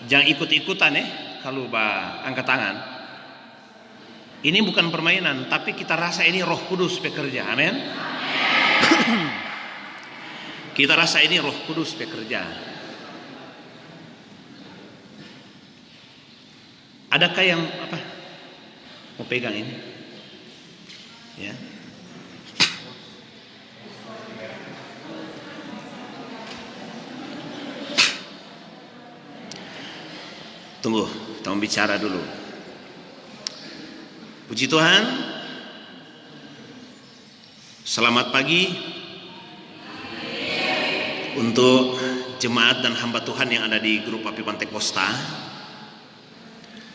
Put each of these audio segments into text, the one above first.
Jangan ikut-ikutan kalau angkat tangan. Ini bukan permainan, tapi kita rasa ini Roh Kudus bekerja. Amin. Kita rasa ini Roh Kudus bekerja. Adakah yang mau pegang ini? Ya. Tunggu, kita bicara dulu. Puji Tuhan. Selamat pagi untuk jemaat dan hamba Tuhan yang ada di grup Api Pantai Kosta.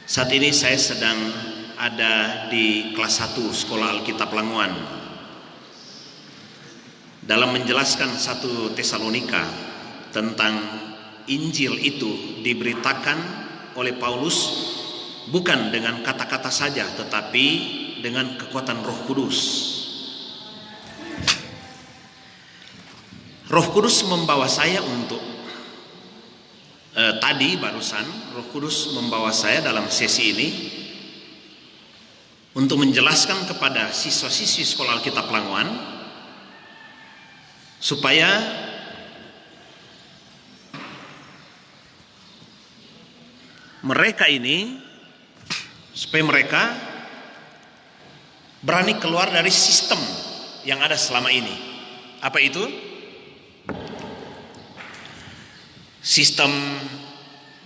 Saat ini saya sedang ada di kelas 1 Sekolah Alkitab Languan dalam menjelaskan 1 Tesalonika tentang Injil itu diberitakan oleh Paulus bukan dengan kata-kata saja, tetapi dengan kekuatan Roh Kudus. Roh Kudus membawa saya untuk tadi barusan Roh Kudus membawa saya dalam sesi ini untuk menjelaskan kepada siswa-siswi Sekolah Alkitab Languan supaya mereka berani keluar dari sistem yang ada selama ini. Apa itu? Sistem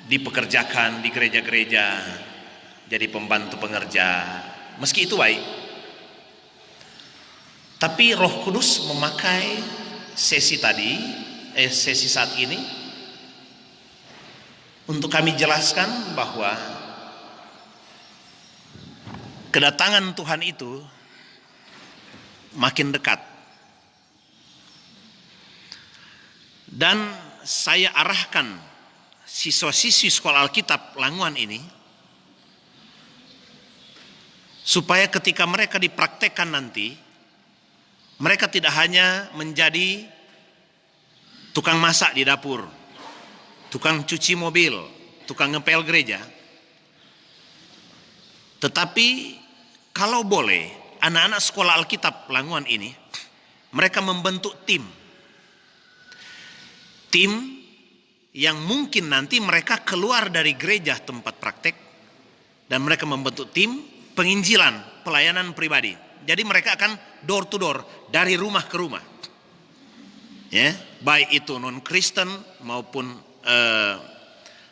dipekerjakan di gereja-gereja jadi pembantu pengerja. Meski itu baik, tapi Roh Kudus memakai sesi saat ini untuk kami jelaskan bahwa kedatangan Tuhan itu makin dekat. Dan saya arahkan siswa-siswi Sekolah Alkitab Languan ini supaya ketika mereka dipraktekkan nanti, mereka tidak hanya menjadi tukang masak di dapur, tukang cuci mobil, tukang ngepel gereja, tetapi kalau boleh anak-anak Sekolah Alkitab Languan ini mereka membentuk tim yang mungkin nanti mereka keluar dari gereja tempat praktek dan mereka membentuk tim penginjilan, pelayanan pribadi. Jadi mereka akan door to door, dari rumah ke rumah, ya, baik itu non Kristen maupun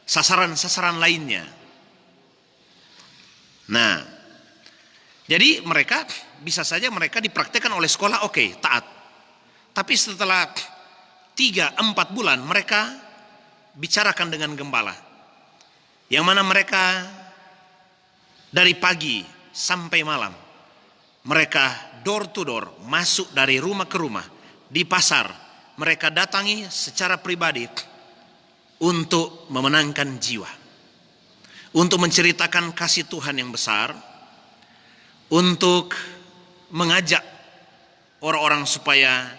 sasaran-sasaran lainnya. Nah, jadi mereka bisa saja mereka dipraktekkan oleh sekolah, oke, taat. Tapi setelah 3-4 bulan mereka bicarakan dengan gembala, yang mana mereka dari pagi sampai malam mereka door to door, masuk dari rumah ke rumah. Di pasar mereka datangi secara pribadi untuk memenangkan jiwa, untuk menceritakan kasih Tuhan yang besar, untuk mengajak orang-orang supaya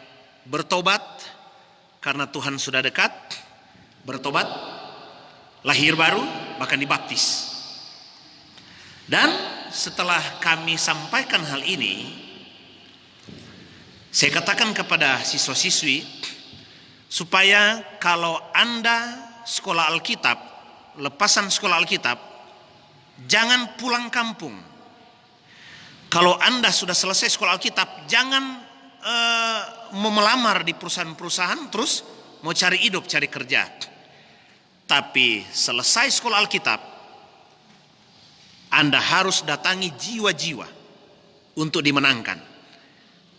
bertobat karena Tuhan sudah dekat, bertobat, lahir baru, bahkan dibaptis. Dan setelah kami sampaikan hal ini, saya katakan kepada siswa-siswi supaya kalau Anda sekolah Alkitab, lepasan sekolah Alkitab, jangan pulang kampung. Kalau Anda sudah selesai sekolah Alkitab, jangan melamar di perusahaan-perusahaan terus mau cari hidup, cari kerja. Tapi selesai sekolah Alkitab, Anda harus datangi jiwa-jiwa untuk dimenangkan.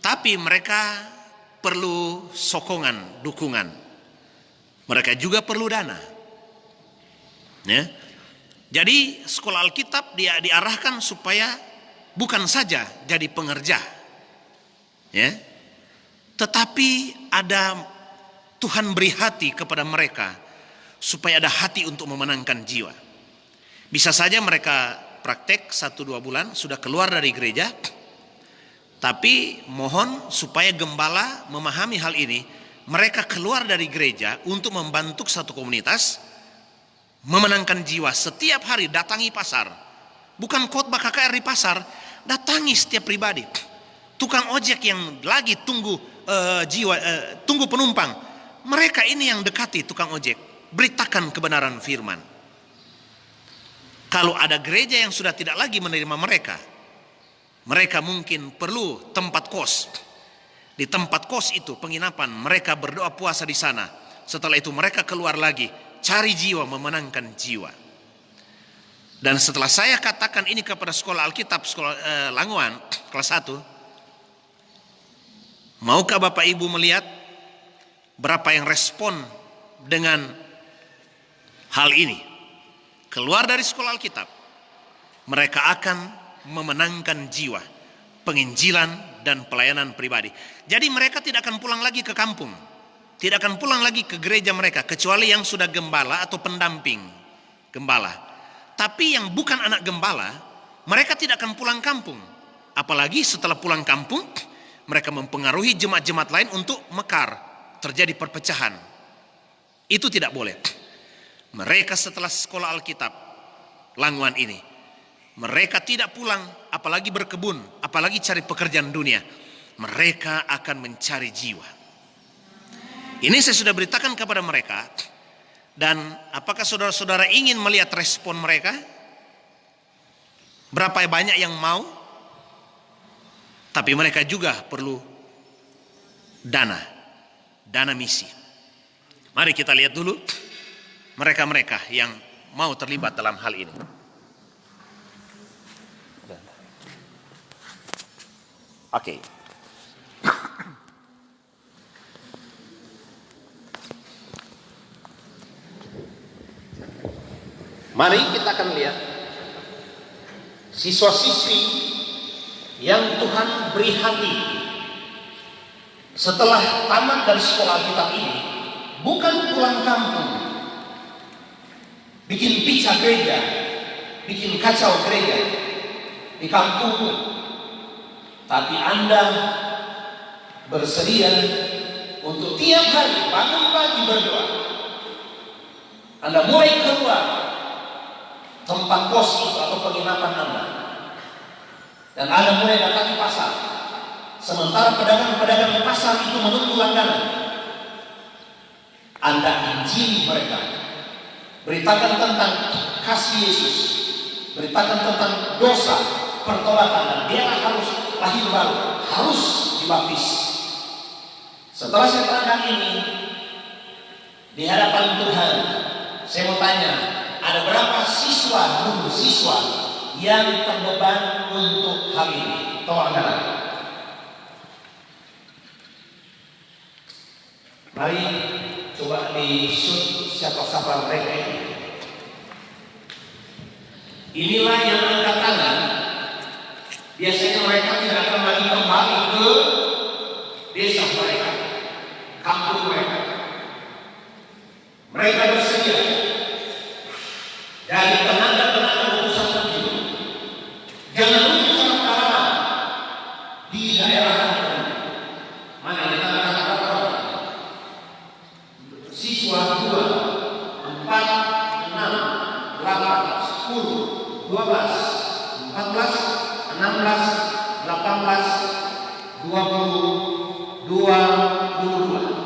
Tapi mereka perlu sokongan, dukungan. Mereka juga perlu dana. Ya. Jadi sekolah Alkitab dia diarahkan supaya bukan saja jadi pengerja, ya, tetapi ada Tuhan beri hati kepada mereka supaya ada hati untuk memenangkan jiwa. Bisa saja mereka praktek 1-2 bulan sudah keluar dari gereja, tapi mohon supaya gembala memahami hal ini. Mereka keluar dari gereja untuk membantu satu komunitas, memenangkan jiwa. Setiap hari datangi pasar, bukan khotbah KKR di pasar, datangi setiap pribadi. Tukang ojek yang lagi tunggu tunggu penumpang, mereka ini yang dekati tukang ojek, beritakan kebenaran firman. Kalau ada gereja yang sudah tidak lagi menerima mereka, mereka mungkin perlu tempat kos. Di tempat kos itu, penginapan, mereka berdoa puasa di sana. Setelah itu mereka keluar lagi, cari jiwa, memenangkan jiwa. Dan setelah saya katakan ini kepada sekolah Alkitab, sekolah Langoan, kelas 1, maukah Bapak Ibu melihat berapa yang respon dengan hal ini? Keluar dari sekolah Alkitab, mereka akan memenangkan jiwa, penginjilan dan pelayanan pribadi. Jadi mereka tidak akan pulang lagi ke kampung, tidak akan pulang lagi ke gereja mereka, kecuali yang sudah gembala atau pendamping gembala. Tapi yang bukan anak gembala, mereka tidak akan pulang kampung. Apalagi setelah pulang kampung, mereka mempengaruhi jemaat-jemaat lain untuk mekar, terjadi perpecahan. Itu tidak boleh. Mereka setelah sekolah Alkitab Langoan ini, mereka tidak pulang, apalagi berkebun, apalagi cari pekerjaan dunia. Mereka akan mencari jiwa. Ini saya sudah beritakan kepada mereka. Dan apakah saudara-saudara ingin melihat respon mereka? Berapa banyak yang mau? Tapi mereka juga perlu dana misi. Mari kita lihat dulu mereka-mereka yang mau terlibat dalam hal ini. Oke. Mari kita akan lihat siswa-siswi yang Tuhan beri hati setelah tamat dari sekolah Alkitab ini, bukan pulang kampung, bikin pizza gereja, bikin kacau gereja di kampungmu, tapi Anda bersedia untuk tiap hari bangun pagi berdoa. Anda mulai keluar tempat kos itu atau penginapan Anda, dan Anda mulai datangi pasar, sementara pedagang-pedagang di pasar itu menunggu langganan. Anda injili mereka, beritakan tentang kasih Yesus, beritakan tentang dosa, pertobatan, dan dia harus lahir baru, harus dibaptis. Setelah saya terangkan ini di hadapan Tuhan, saya mau tanya, ada berapa siswa yang terbeban untuk hal ini? Tolong angkat. Mari coba di-shoot siapa-siapa mereka ini. Inilah yang angkat tangan. Biasanya mereka tidak akan lagi kembali ke desa mereka, kampung mereka. Mereka bersedia dari tenaga-tenaga utusan Tuhan. Jangan lupa sama kawan di daerah mana kita kata-kata siswa 2, 4, 6, 8, 10, 12, 14, 16, 18, 20, 22.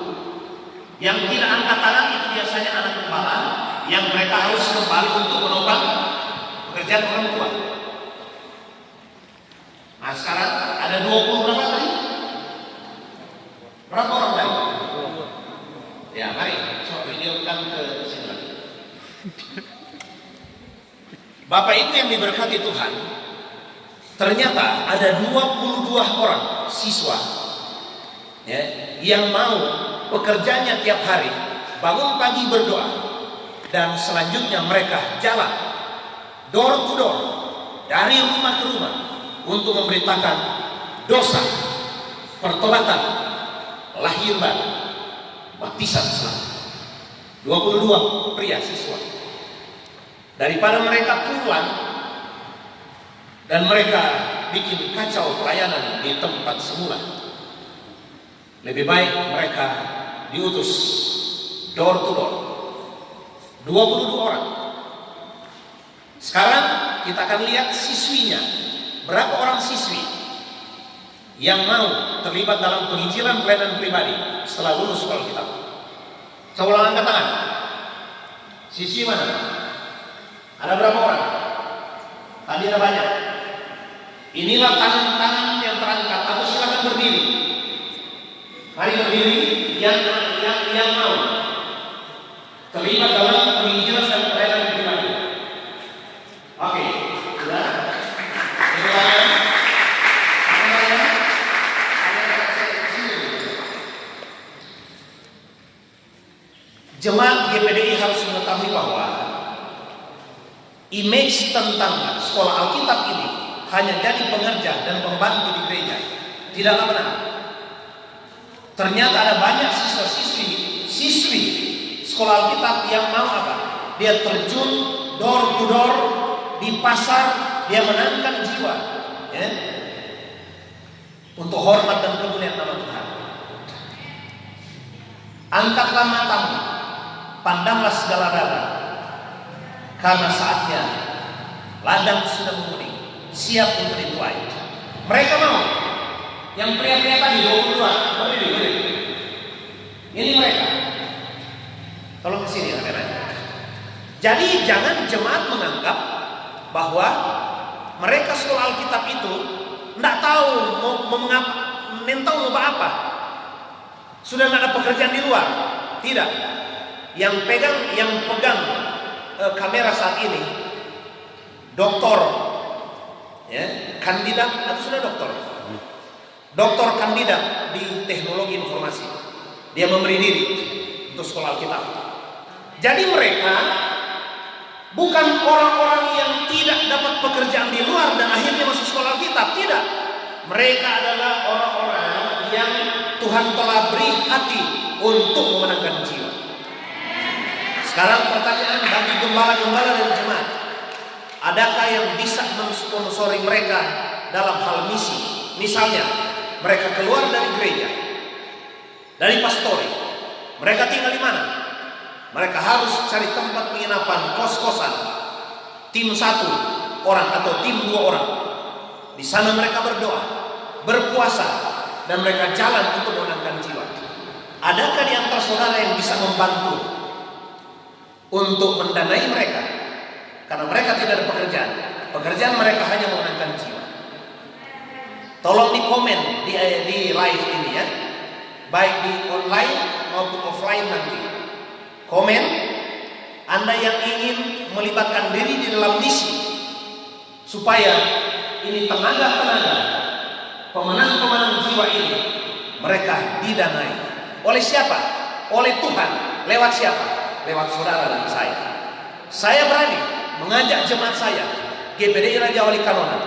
Yang tidak angkat tangan itu biasanya anak gembala yang mereka harus kembali untuk menopang pekerjaan orang tua. Nah sekarang ada 20 berapa tadi? Berapa orang lagi? Ya mari coba videokan ke sini lagi. Bapak Ibu yang diberkati Tuhan, ternyata ada 22 orang siswa ya, yang mau pekerjaannya tiap hari bangun pagi berdoa, dan selanjutnya mereka jalan door to door, dari rumah ke rumah, untuk memberitakan dosa, pertobatan, lahir baru, baptisan selamat. 22 pria siswa. Daripada mereka pulang dan mereka bikin kacau pelayanan di tempat semula, lebih baik mereka diutus door to door. 22 orang Sekarang kita akan lihat siswinya. Berapa orang siswi yang mau terlibat dalam penginjilan pelayanan pribadi setelah lulus sekolah kita? Coba angkat tangan. Siswi mana? Ada berapa orang? Tadi ada banyak. Inilah tangan-tangan yang terangkat. Atau silakan berdiri. Mari berdiri yang mau terlibat dalam penginjilan dan pelayanan pribadi. Oke, sudah. Jemaat GPDI harus mengetahui bahwa image tentang sekolah Alkitab ini hanya jadi pengerja dan pembantu di gereja. Tidaklah benar. Ternyata ada banyak siswi sekolah Alkitab yang mau apa? Dia terjun door to door di pasar, dia menangkan jiwa, ya, untuk hormat dan kemuliaan nama Tuhan. Angkatlah matamu, pandanglah segala dada, karena saatnya ladang sudah menguning, siap untuk dituai. Mereka mau. Yang pria-pria tadi 22, berdiri. Ini mereka. Tolong kesini ya, kamera. Jadi jangan jemaat menganggap bahwa mereka sekolah Alkitab itu tidak tahu mau apa. Sudah tidak ada pekerjaan di luar. Tidak. Yang pegang kamera saat ini doktor, ya, kandidat atau sudah doktor kandidat di teknologi informasi. Dia memberi diri untuk sekolah Alkitab. Jadi mereka bukan orang-orang yang tidak dapat pekerjaan di luar dan akhirnya masuk sekolah Alkitab. Tidak. Mereka adalah orang-orang yang Tuhan telah beri hati untuk memenangkan jiwa. Sekarang pertanyaan bagi gembala-gembala dan jemaat, adakah yang bisa mensponsori mereka dalam hal misi? Misalnya, mereka keluar dari gereja, dari pastori, mereka tinggal di mana? Mereka harus cari tempat penginapan, kos-kosan, tim 1 orang atau tim 2 orang. Di sana mereka berdoa, berpuasa, dan mereka jalan untuk memenangkan jiwa. Adakah di antara saudara yang bisa membantu untuk mendanai mereka? Karena mereka tidak ada pekerjaan. Pekerjaan mereka hanya memenangkan jiwa. Tolong di komen di live ini ya, baik di online maupun offline nanti. Komen Anda yang ingin melibatkan diri di dalam misi, supaya ini tenaga-tenaga pemenang-pemenang jiwa ini mereka didanai. Oleh siapa? Oleh Tuhan. Lewat siapa? Lewat saudara dan saya. Saya berani mengajak jemaat saya, GPDI Raja Wali Kanonan,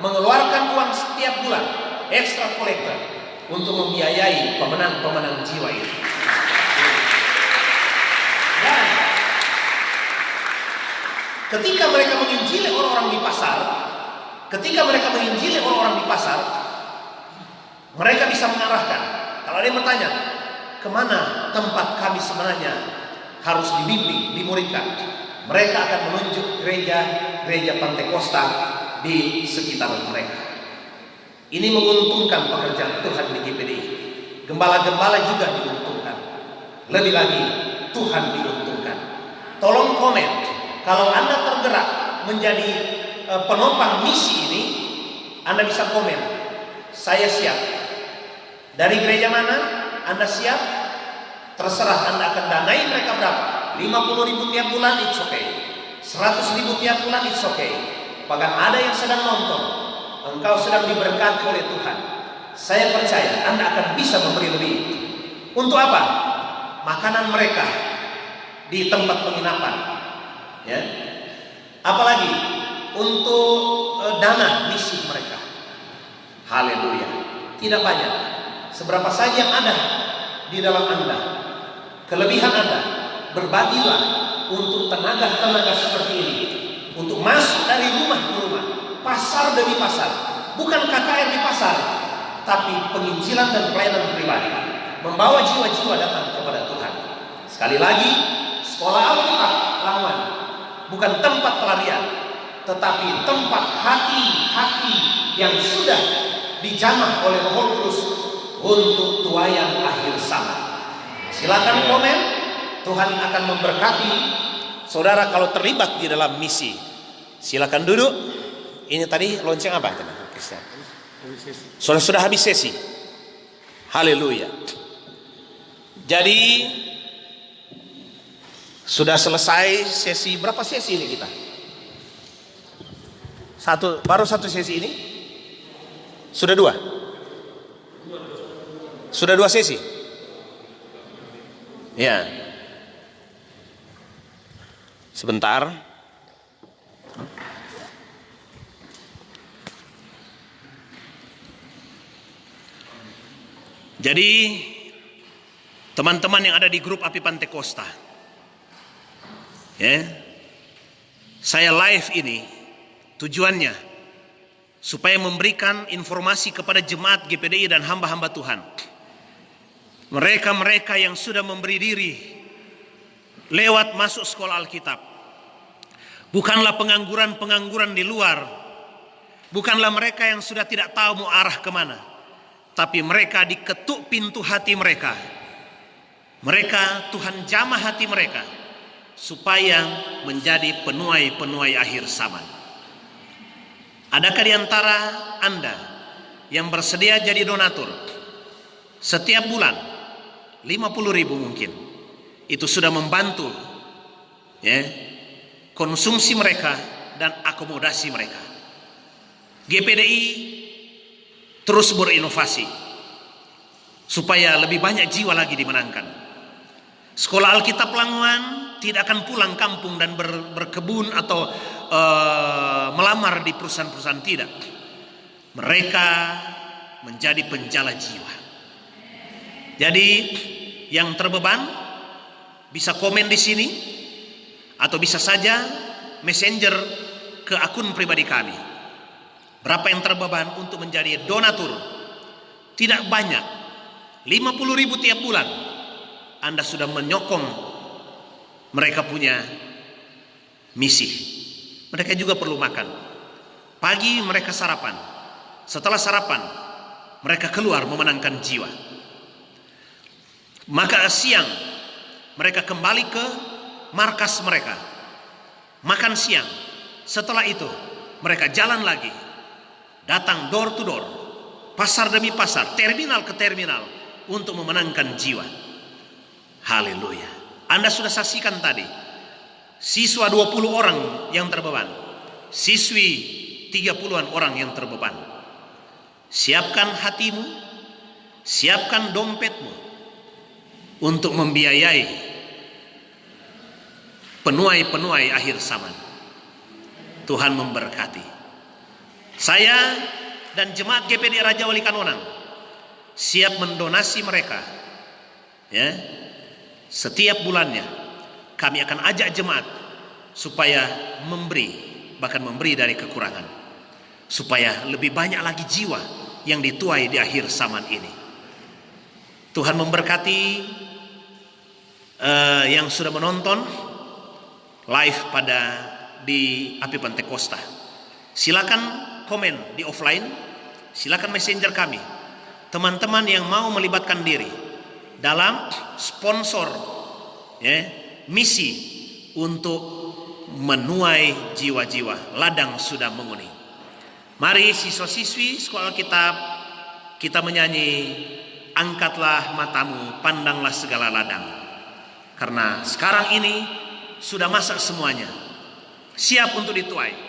mengeluarkan uang setiap bulan extra collector untuk membiayai pemenang-pemenang jiwa ini. Dan ketika mereka menginjili orang-orang di pasar, mereka bisa mengarahkan. Kalau ada yang bertanya, kemana tempat kami sebenarnya harus dibimbing, dimuridkan, mereka akan menunjuk gereja Pantekosta di sekitar mereka. Ini menguntungkan pekerjaan Tuhan di GPDI. Gembala-gembala juga diuntungkan. Lebih lagi, Tuhan diuntungkan. Tolong komen, kalau Anda tergerak menjadi penopang misi ini, Anda bisa komen, saya siap. Dari gereja mana Anda siap? Terserah Anda akan danai mereka berapa. 50.000 tiap bulan, it's okay. 100.000 tiap bulan, it's okay. Bahkan ada yang sedang nonton, engkau sedang diberkati oleh Tuhan. Saya percaya Anda akan bisa memberi lebih. Untuk apa? Makanan mereka di tempat penginapan, ya. Apalagi untuk dana misi mereka. Haleluya. Tidak banyak. Seberapa saja yang ada di dalam Anda, kelebihan Anda, berbagilah untuk tenaga-tenaga seperti ini, untuk masuk dari rumah ke rumah, pasar demi pasar, bukan KKR di pasar, tapi penginjilan dan pelayanan pribadi, membawa jiwa-jiwa datang kepada Tuhan. Sekali lagi, sekolah Alkitab Lawan bukan tempat pelarian, tetapi tempat hati-hati yang sudah dijamah oleh Roh Kudus untuk tuaian akhir zaman. Silakan komen. Tuhan akan memberkati saudara kalau terlibat di dalam misi. Silakan duduk. Ini tadi lonceng apa? Sudah habis sesi. Haleluya. Jadi sudah selesai sesi. Berapa sesi ini kita? Baru satu sesi ini. Sudah dua. Sudah dua sesi. Ya. Sebentar. Jadi teman-teman yang ada di grup Api Pantekosta, ya, saya live ini tujuannya supaya memberikan informasi kepada jemaat GPDI dan hamba-hamba Tuhan. Mereka-mereka yang sudah memberi diri lewat masuk sekolah Alkitab. Bukanlah pengangguran-pengangguran di luar. Bukanlah mereka yang sudah tidak tahu mau arah kemana. Tapi mereka diketuk pintu hati mereka. Mereka, Tuhan jamah hati mereka supaya menjadi penuai-penuai akhir zaman. Adakah di antara Anda yang bersedia jadi donatur? Setiap bulan 50.000 mungkin. Itu sudah membantu, ya, konsumsi mereka dan akomodasi mereka. GPDI terus berinovasi supaya lebih banyak jiwa lagi dimenangkan. Sekolah Alkitab Languan tidak akan pulang kampung dan berkebun atau melamar di perusahaan-perusahaan, tidak. Mereka menjadi penjala jiwa. Jadi yang terbeban bisa komen di sini atau bisa saja messenger ke akun pribadi kami. Berapa yang terbeban untuk menjadi donatur? Tidak banyak, 50.000 tiap bulan. Anda sudah menyokong mereka punya misi. Mereka juga perlu makan. Pagi mereka sarapan. Setelah sarapan mereka keluar memenangkan jiwa. Maka siang mereka kembali ke markas mereka, makan siang. Setelah itu mereka jalan lagi, datang door to door, pasar demi pasar, terminal ke terminal untuk memenangkan jiwa. Haleluya. Anda sudah saksikan tadi, siswa 20 orang yang terbeban, siswi 30-an orang yang terbeban. Siapkan hatimu, siapkan dompetmu untuk membiayai penuai-penuai akhir zaman. Tuhan memberkati. Saya dan jemaat GPD Raja Wali Kanonang siap mendonasi mereka, ya. Setiap bulannya kami akan ajak jemaat supaya memberi, bahkan memberi dari kekurangan, supaya lebih banyak lagi jiwa yang dituai di akhir zaman ini. Tuhan memberkati yang sudah menonton live di Api Pantekosta. Silakan komen di offline, silakan messenger kami. Teman-teman yang mau melibatkan diri dalam sponsor, ya, misi untuk menuai jiwa-jiwa, ladang sudah menguning. Mari siswa-siswi sekolah Alkitab, kita menyanyi, angkatlah matamu, pandanglah segala ladang. Karena sekarang ini sudah masak semuanya, siap untuk dituai.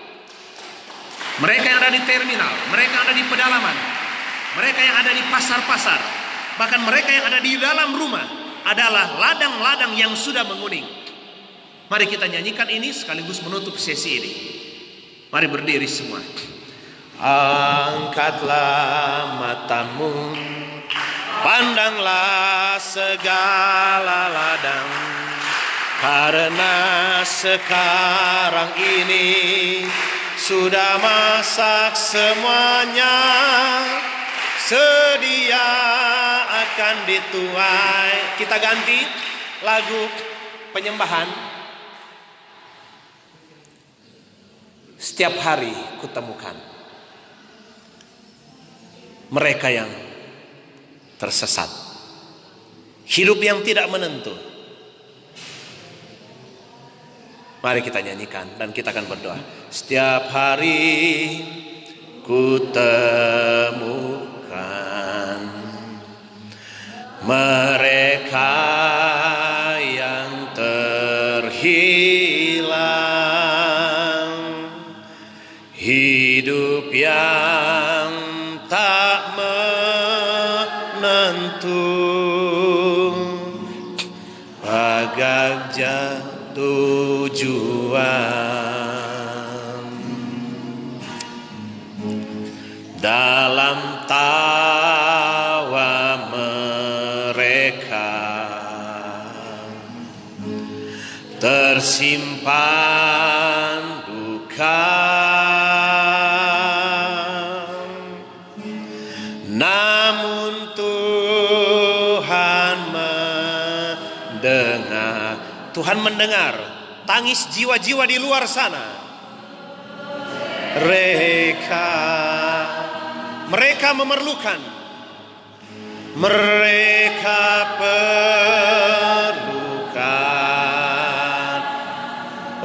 Mereka yang ada di terminal, mereka yang ada di pedalaman, mereka yang ada di pasar-pasar, bahkan mereka yang ada di dalam rumah adalah ladang-ladang yang sudah menguning. Mari kita nyanyikan ini sekaligus menutup sesi ini. Mari berdiri semua. Angkatlah matamu, pandanglah segala ladang, karena sekarang ini sudah masak semuanya, sedia akan dituai. Kita ganti lagu penyembahan. Setiap hari kutemukan mereka yang tersesat, hidup yang tidak menentu. Mari kita nyanyikan dan kita akan berdoa. Setiap hari kutemukan mereka yang terhilang, hidup yang tak menentu, agak jatuh tujuan, dalam tawa mereka tersimpan duka, namun Tuhan mendengar. Tuhan mendengar tangis jiwa-jiwa di luar sana. Mereka memerlukan, mereka perlukan.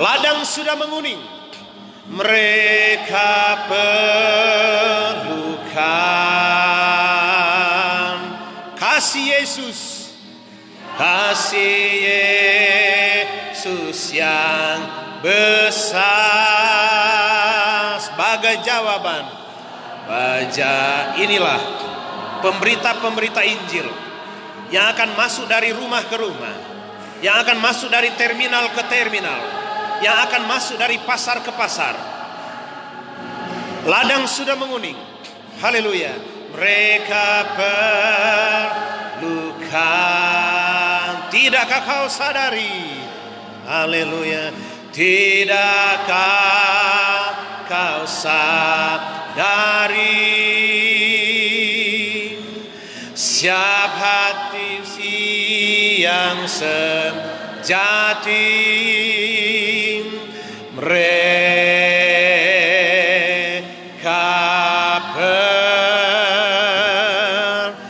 Ladang sudah menguning, mereka perlukan kasih Yesus, kasih Yesus yang besar. Sebagai jawaban, baca inilah pemberita-pemberita Injil yang akan masuk dari rumah ke rumah, yang akan masuk dari terminal ke terminal, yang akan masuk dari pasar ke pasar. Ladang sudah menguning. Haleluya. Mereka perlukan. Tidakkah kau sadari? Haleluya. Tidakkah kau sadari? Siap hati yang sejati, mereka perlukan.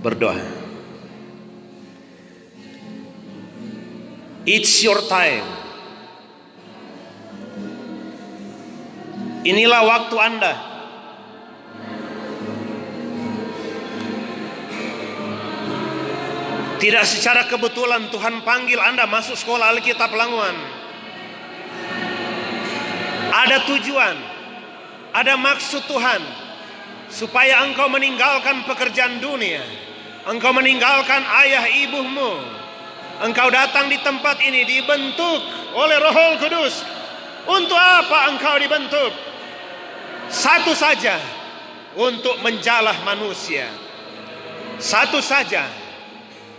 Berdoa. It's your time. Inilah waktu Anda. Tidak secara kebetulan Tuhan panggil Anda masuk sekolah Alkitab Languan. Ada tujuan, ada maksud Tuhan, supaya engkau meninggalkan pekerjaan dunia, engkau meninggalkan ayah ibumu, engkau datang di tempat ini dibentuk oleh Roh Kudus. Untuk apa engkau dibentuk? Satu saja, untuk menjalah manusia. Satu saja,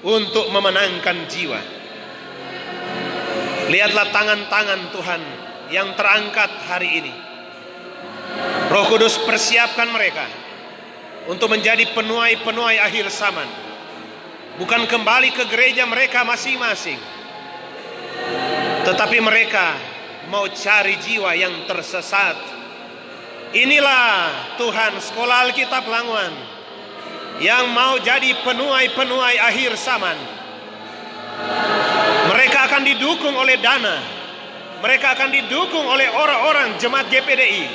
untuk memenangkan jiwa. Lihatlah tangan-tangan Tuhan yang terangkat hari ini. Roh Kudus persiapkan mereka untuk menjadi penuai-penuai akhir zaman. Bukan kembali ke gereja mereka masing-masing, tetapi mereka mau cari jiwa yang tersesat. Inilah Tuhan Sekolah Alkitab Languan yang mau jadi penuai-penuai akhir zaman. Mereka akan didukung oleh dana, mereka akan didukung oleh orang-orang jemaat GPDI.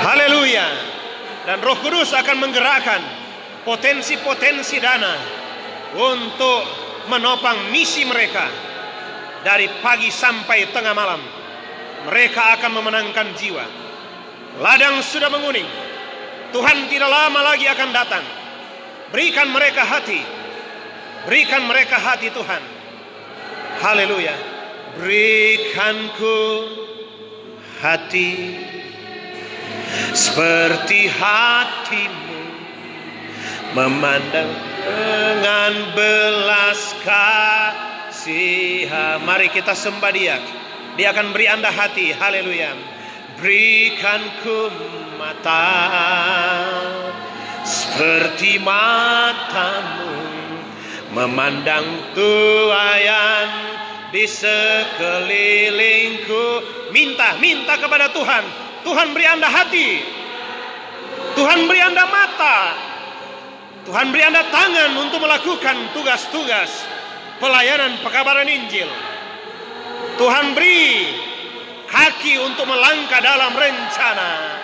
Haleluya. Dan Roh Kudus akan menggerakkan potensi-potensi dana untuk menopang misi mereka. Dari pagi sampai tengah malam mereka akan memenangkan jiwa. Ladang sudah menguning. Tuhan tidak lama lagi akan datang. Berikan mereka hati. Berikan mereka hati Tuhan. Haleluya. Berikanku hati seperti hatimu, memandang dengan belas kasihan. Mari kita sembah Dia. Dia akan beri Anda hati. Haleluya. Berikanku mata seperti matamu, memandang tuaian di sekelilingku. Minta kepada Tuhan. Tuhan beri Anda hati. Tuhan beri Anda mata. Tuhan beri Anda tangan untuk melakukan tugas-tugas pelayanan pekabaran Injil. Tuhan beri kaki untuk melangkah dalam rencana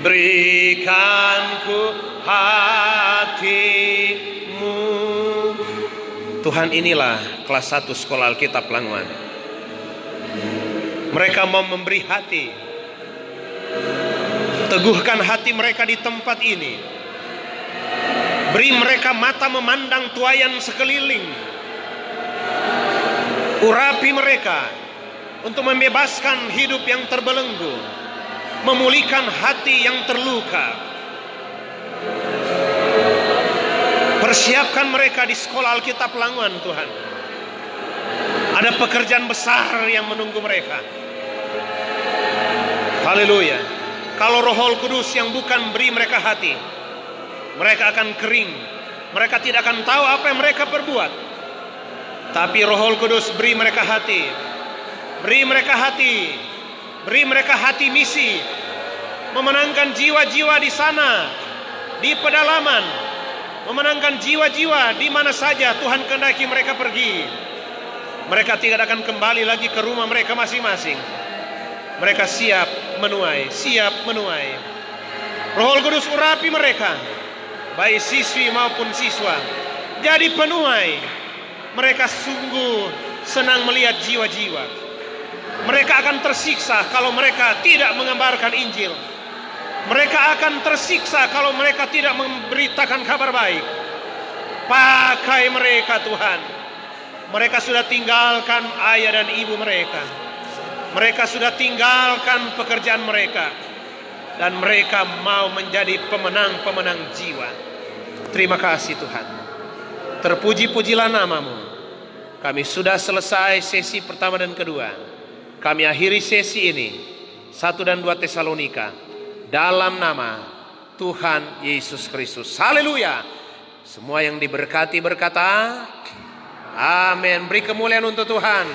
berikanku hatimu. Tuhan, inilah kelas 1 sekolah Alkitab Languan. Mereka mau memberi hati. Teguhkan hati mereka di tempat ini. Beri mereka mata memandang tuaian sekeliling. Urapi mereka untuk membebaskan hidup yang terbelenggu, memulihkan hati yang terluka. Persiapkan mereka di sekolah Alkitab Languan, Tuhan. Ada pekerjaan besar yang menunggu mereka. Haleluya. Kalau Roh Kudus yang bukan beri mereka hati, mereka akan kering. Mereka tidak akan tahu apa yang mereka perbuat. Tapi Roh Kudus beri mereka hati. Beri mereka hati. Beri mereka hati misi. Memenangkan jiwa-jiwa di sana, di pedalaman. Memenangkan jiwa-jiwa di mana saja Tuhan kehendaki mereka pergi. Mereka tidak akan kembali lagi ke rumah mereka masing-masing. Mereka siap menuai, siap menuai. Roh Kudus urapi mereka, baik siswi maupun siswa, jadi penuai. Mereka sungguh senang melihat jiwa-jiwa. Mereka akan tersiksa kalau mereka tidak mengabarkan Injil. Mereka akan tersiksa kalau mereka tidak memberitakan kabar baik. Pakai mereka, Tuhan. Mereka sudah tinggalkan ayah dan ibu mereka. Mereka sudah tinggalkan pekerjaan mereka. Dan mereka mau menjadi pemenang-pemenang jiwa. Terima kasih Tuhan. Terpuji-pujilah nama-Mu. Kami sudah selesai sesi pertama dan kedua. Kami akhiri sesi ini 1 dan 2 Tesalonika dalam nama Tuhan Yesus Kristus. Haleluya. Semua yang diberkati berkata amin. Beri kemuliaan untuk Tuhan.